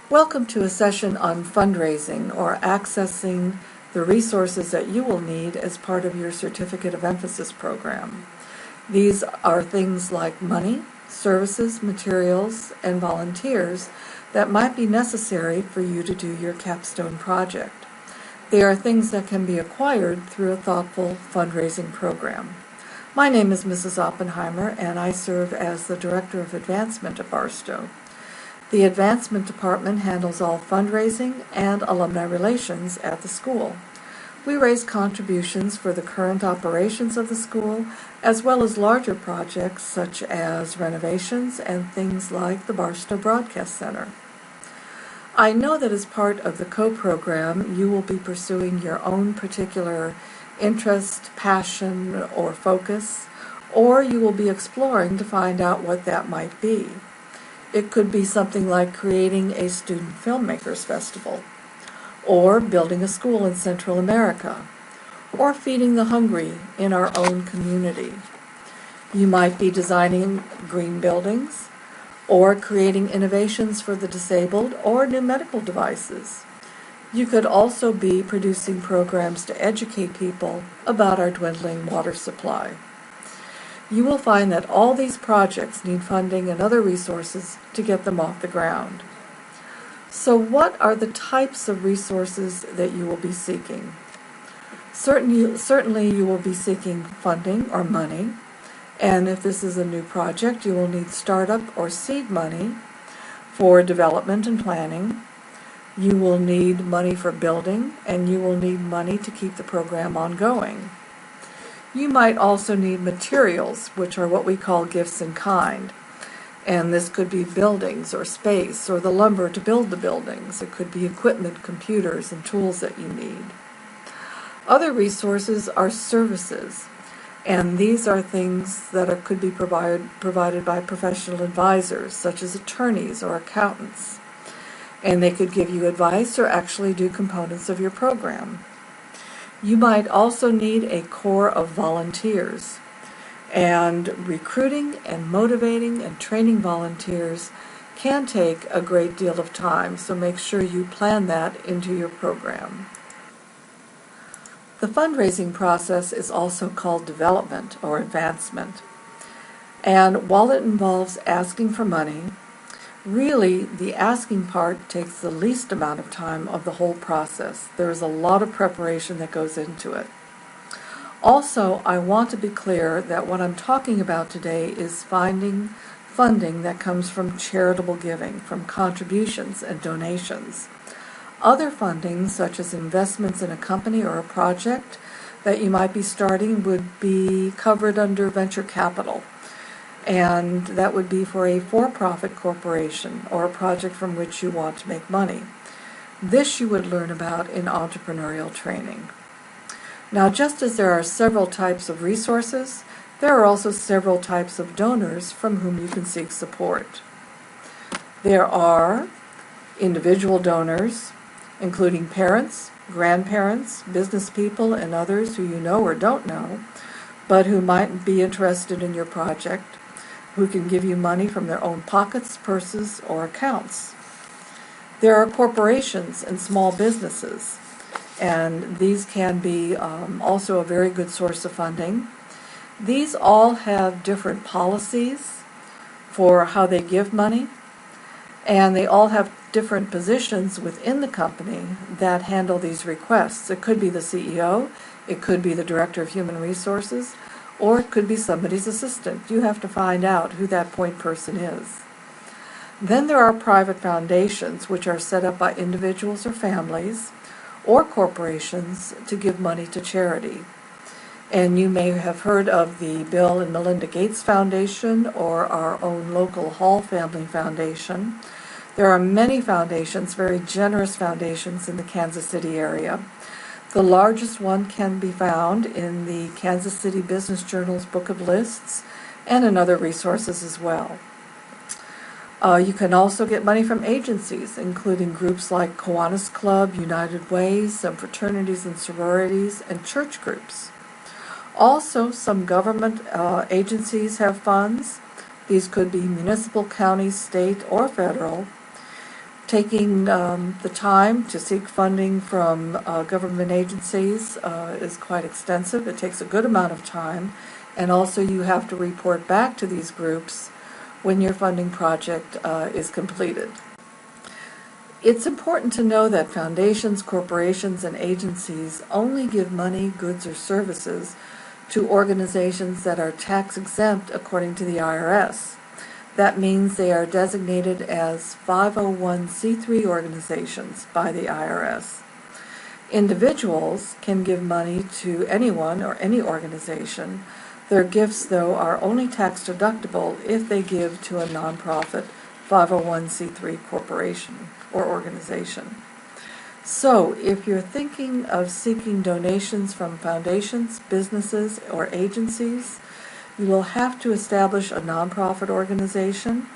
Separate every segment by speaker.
Speaker 1: Welcome to a session on fundraising or accessing the resources that you will need as part of your Certificate of Emphasis program. These are things like money, services, materials, and volunteers that might be necessary for you to do your capstone project. They are things that can be acquired through a thoughtful fundraising program. My name is Mrs. Oppenheimer, and I serve as the Director of Advancement at Barstow. The Advancement Department handles all fundraising and alumni relations at the school. We raise contributions for the current operations of the school, as well as larger projects such as renovations and things like the Barstow Broadcast Center. I know that as part of the COE program, you will be pursuing your own particular interest, passion, or focus, or you will be exploring to find out what that might be. It could be something like creating a student filmmakers festival, or building a school in Central America, or feeding the hungry in our own community. You might be designing green buildings, or creating innovations for the disabled or new medical devices. You could also be producing programs to educate people about our dwindling water supply. You will find that all these projects need funding and other resources to get them off the ground. So what are the types of resources that you will be seeking? Certainly you will be seeking funding or money, and if this is a new project, you will need startup or seed money for development and planning. You will need money for building, and you will need money to keep the program ongoing. You might also need materials, which are what we call gifts in kind. And this could be buildings or space or the lumber to build the buildings. It could be equipment, computers, and tools that you need. Other resources are services, and these are things that could be provided by professional advisors, such as attorneys or accountants. And they could give you advice or actually do components of your program. You might also need a core of volunteers, and recruiting and motivating and training volunteers can take a great deal of time, so make sure you plan that into your program. The fundraising process is also called development or advancement, and while it involves asking for money, really, the asking part takes the least amount of time of the whole process. There is a lot of preparation that goes into it. Also, I want to be clear that what I'm talking about today is finding funding that comes from charitable giving, from contributions and donations. Other funding, such as investments in a company or a project that you might be starting, would be covered under venture capital. And that would be for a for-profit corporation or a project from which you want to make money. This you would learn about in entrepreneurial training. Now, just as there are several types of resources, there are also several types of donors from whom you can seek support. There are individual donors, including parents, grandparents, business people, and others who you know or don't know, but who might be interested in your project, who can give you money from their own pockets, purses, or accounts. There are corporations and small businesses, and these can be also a very good source of funding. These all have different policies for how they give money, and they all have different positions within the company that handle these requests. It could be the CEO, it could be the Director of Human Resources, or it could be somebody's assistant. You have to find out who that point person is. Then there are private foundations, which are set up by individuals or families or corporations to give money to charity. And you may have heard of the Bill and Melinda Gates Foundation or our own local Hall Family Foundation. There are many foundations, very generous foundations in the Kansas City area. The largest one can be found in the Kansas City Business Journal's Book of Lists and in other resources as well. You can also get money from agencies, including groups like Kiwanis Club, United Ways, some fraternities and sororities, and church groups. Also, some government agencies have funds. These could be municipal, county, state, or federal. Taking the time to seek funding from government agencies is quite extensive. It takes a good amount of time, and also you have to report back to these groups when your funding project is completed. It's important to know that foundations, corporations, and agencies only give money, goods, or services to organizations that are tax exempt according to the IRS. That means they are designated as 501c3 organizations by the IRS. Individuals can give money to anyone or any organization. Their gifts, though, are only tax deductible if they give to a nonprofit 501c3 corporation or organization. So, if you're thinking of seeking donations from foundations, businesses, or agencies, you will have to establish a nonprofit organization.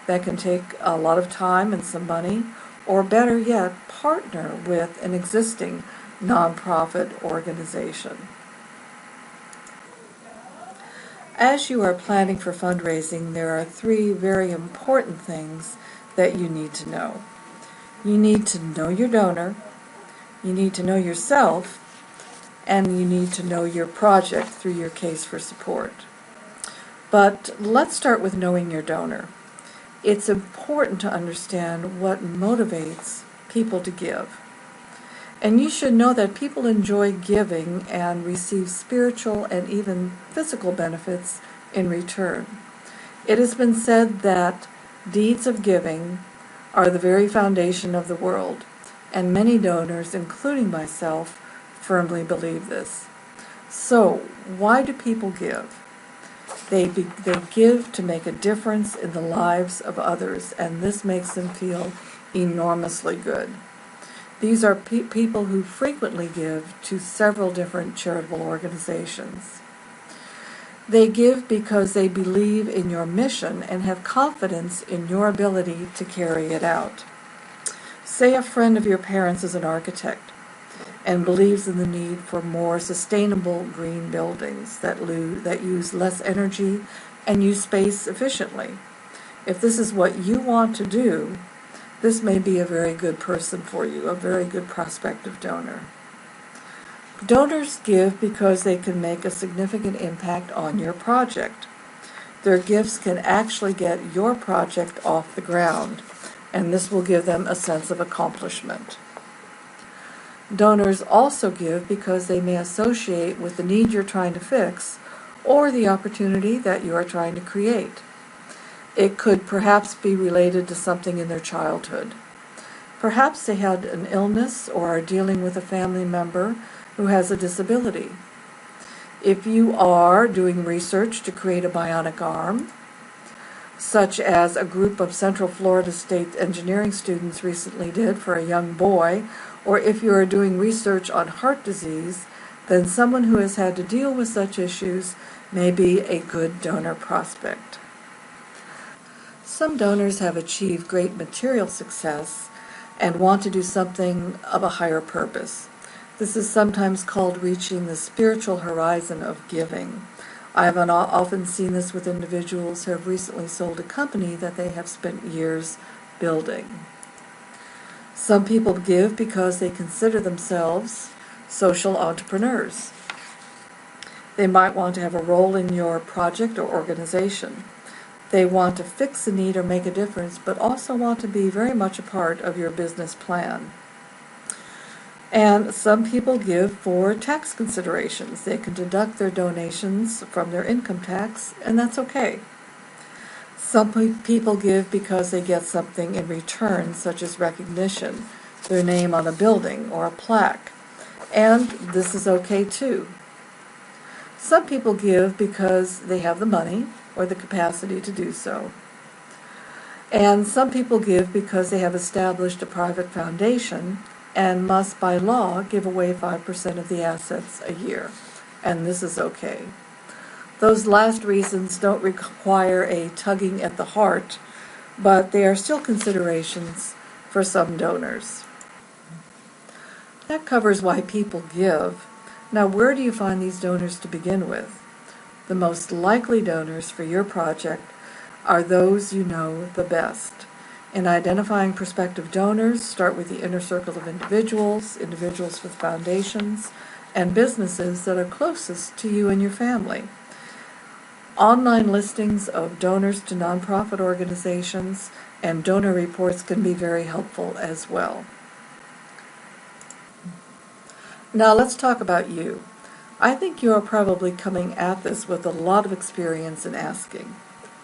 Speaker 1: That can take a lot of time and some money, or better yet, partner with an existing nonprofit organization. As you are planning for fundraising, there are 3 very important things that you need to know. You need to know your donor, you need to know yourself, and you need to know your project through your case for support. But let's start with knowing your donor. It's important to understand what motivates people to give. And you should know that people enjoy giving and receive spiritual and even physical benefits in return. It has been said that deeds of giving are the very foundation of the world, and many donors, including myself, firmly believe this. So, why do people give? They give to make a difference in the lives of others, and this makes them feel enormously good. These are people who frequently give to several different charitable organizations. They give because they believe in your mission and have confidence in your ability to carry it out. Say a friend of your parents is an architect and believes in the need for more sustainable green buildings that use less energy and use space efficiently. If this is what you want to do, this may be a very good person for you, a very good prospective donor. Donors give because they can make a significant impact on your project. Their gifts can actually get your project off the ground, and this will give them a sense of accomplishment. Donors also give because they may associate with the need you're trying to fix or the opportunity that you are trying to create. It could perhaps be related to something in their childhood. Perhaps they had an illness or are dealing with a family member who has a disability. If you are doing research to create a bionic arm, such as a group of Central Florida State engineering students recently did for a young boy, or if you are doing research on heart disease, then someone who has had to deal with such issues may be a good donor prospect. Some donors have achieved great material success and want to do something of a higher purpose. This is sometimes called reaching the spiritual horizon of giving. I have often seen this with individuals who have recently sold a company that they have spent years building. Some people give because they consider themselves social entrepreneurs. They might want to have a role in your project or organization. They want to fix a need or make a difference, but also want to be very much a part of your business plan. And some people give for tax considerations. They can deduct their donations from their income tax, and that's okay. Some people give because they get something in return, such as recognition, their name on a building or a plaque, and this is okay too. Some people give because they have the money or the capacity to do so. And some people give because they have established a private foundation and must, by law, give away 5% of the assets a year, and this is okay. Those last reasons don't require a tugging at the heart, but they are still considerations for some donors. That covers why people give. Now, where do you find these donors to begin with? The most likely donors for your project are those you know the best. In identifying prospective donors, start with the inner circle of individuals, individuals with foundations, and businesses that are closest to you and your family. Online listings of donors to nonprofit organizations and donor reports can be very helpful as well. Now let's talk about you. I think you are probably coming at this with a lot of experience in asking.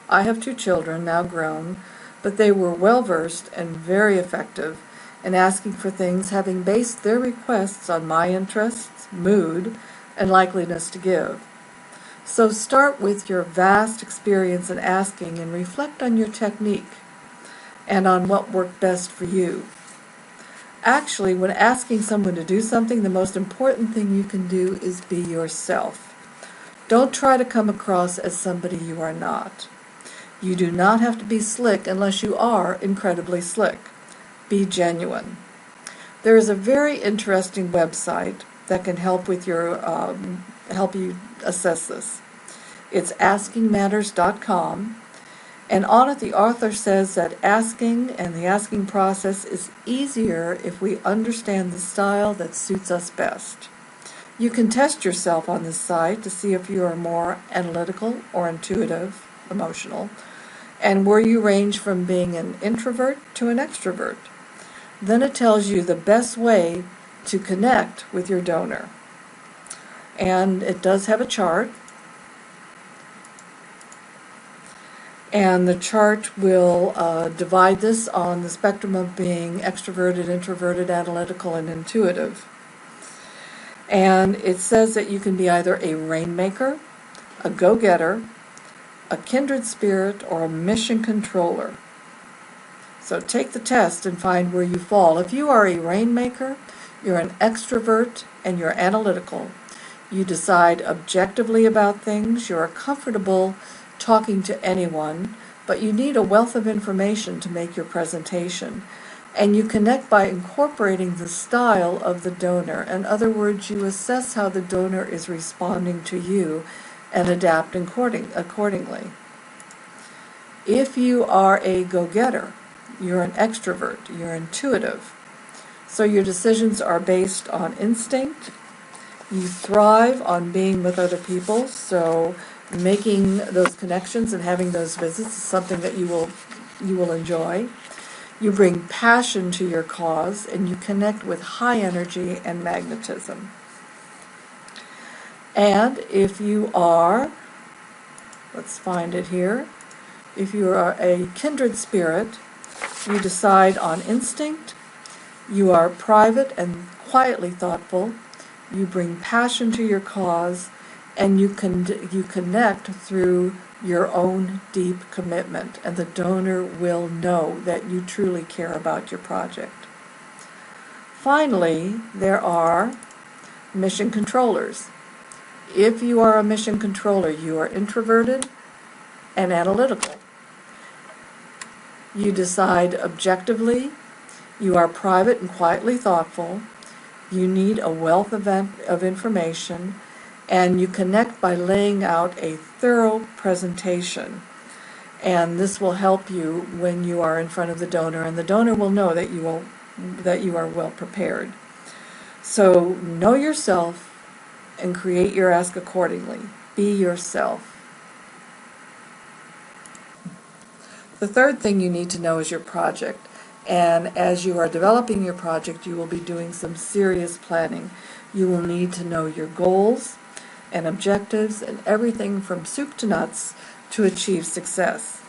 Speaker 1: I have 2 children, now grown, but they were well-versed and very effective in asking for things, having based their requests on my interests, mood, and likeliness to give. So start with your vast experience in asking and reflect on your technique and on what worked best for you. Actually, when asking someone to do something, the most important thing you can do is be yourself. Don't try to come across as somebody you are not. You do not have to be slick unless you are incredibly slick. Be genuine. There is a very interesting website that can help with help you assess this. It's askingmatters.com, and on it the author says that asking and the asking process is easier if we understand the style that suits us best. You can test yourself on this site to see if you are more analytical or intuitive, emotional, and where you range from being an introvert to an extrovert. Then it tells you the best way to connect with your donor. And it does have a chart. And the chart will divide this on the spectrum of being extroverted, introverted, analytical, and intuitive. And it says that you can be either a rainmaker, a go-getter, a kindred spirit, or a mission controller. So take the test and find where you fall. If you are a rainmaker, you're an extrovert, and you're analytical. You decide objectively about things. You're comfortable talking to anyone, but you need a wealth of information to make your presentation. And you connect by incorporating the style of the donor. In other words, you assess how the donor is responding to you and adapt accordingly. If you are a go-getter, you're an extrovert, you're intuitive. So your decisions are based on instinct. You thrive on being with other people, so making those connections and having those visits is something that you will enjoy. You bring passion to your cause, and you connect with high energy and magnetism. And if you are, let's find it here, if you are a kindred spirit, you decide on instinct, you are private and quietly thoughtful, you bring passion to your cause, and you connect through your own deep commitment, and the donor will know that you truly care about your project. Finally, there are mission controllers. If you are a mission controller, you are introverted and analytical. You decide objectively, you are private and quietly thoughtful, you need a wealth of information, and you connect by laying out a thorough presentation. And this will help you when you are in front of the donor, and the donor will know that you are well prepared. So know yourself and create your ask accordingly. Be yourself. The third thing you need to know is your project. And as you are developing your project, you will be doing some serious planning. You will need to know your goals and objectives and everything from soup to nuts to achieve success.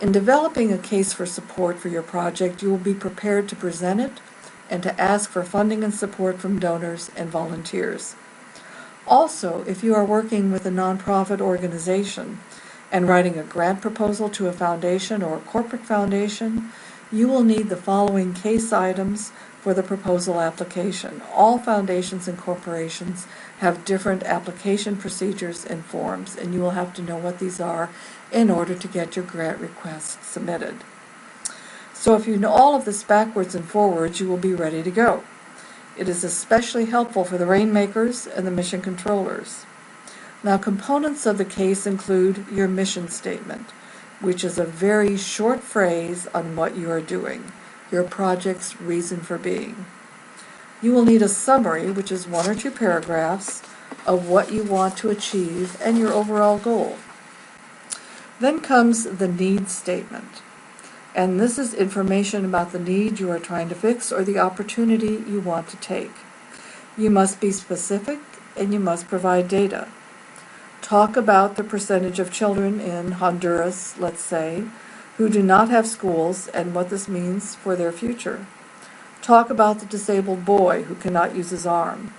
Speaker 1: In developing a case for support for your project, you will be prepared to present it and to ask for funding and support from donors and volunteers. Also, if you are working with a nonprofit organization and writing a grant proposal to a foundation or a corporate foundation, you will need the following case items for the proposal application. All foundations and corporations have different application procedures and forms, and you will have to know what these are in order to get your grant request submitted. So if you know all of this backwards and forwards, you will be ready to go. It is especially helpful for the rainmakers and the mission controllers. Now, components of the case include your mission statement. which is a very short phrase on what you are doing, your project's reason for being. You will need a summary, which is 1 or 2 paragraphs, of what you want to achieve and your overall goal. Then comes the need statement, and this is information about the need you are trying to fix or the opportunity you want to take. You must be specific and you must provide data. Talk about the percentage of children in Honduras, let's say, who do not have schools and what this means for their future. Talk about the disabled boy who cannot use his arm.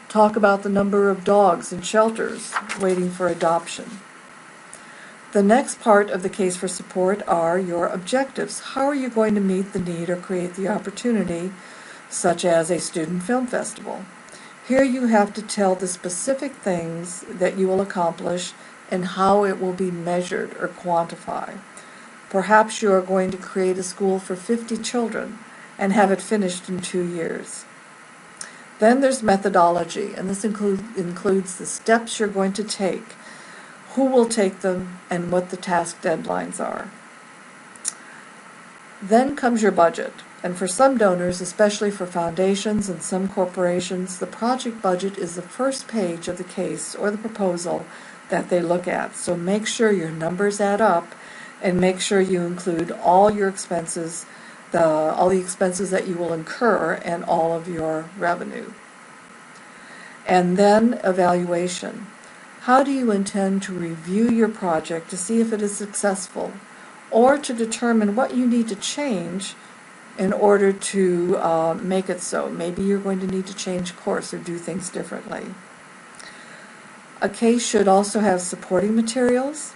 Speaker 1: Talk about the number of dogs in shelters waiting for adoption. The next part of the case for support are your objectives. How are you going to meet the need or create the opportunity, such as a student film festival? Here you have to tell the specific things that you will accomplish and how it will be measured or quantified. Perhaps you are going to create a school for 50 children and have it finished in 2 years. Then there's methodology, and this includes the steps you're going to take, who will take them, and what the task deadlines are. Then comes your budget, and for some donors, especially for foundations and some corporations, the project budget is the first page of the case or the proposal that they look at. So make sure your numbers add up and make sure you include all your expenses, all the expenses that you will incur and all of your revenue. And then evaluation. How do you intend to review your project to see if it is successful or to determine what you need to change in order to make it so? Maybe you're going to need to change course or do things differently. A case should also have supporting materials,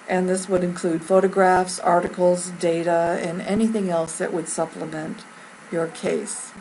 Speaker 1: and this would include photographs, articles, data, and anything else that would supplement your case.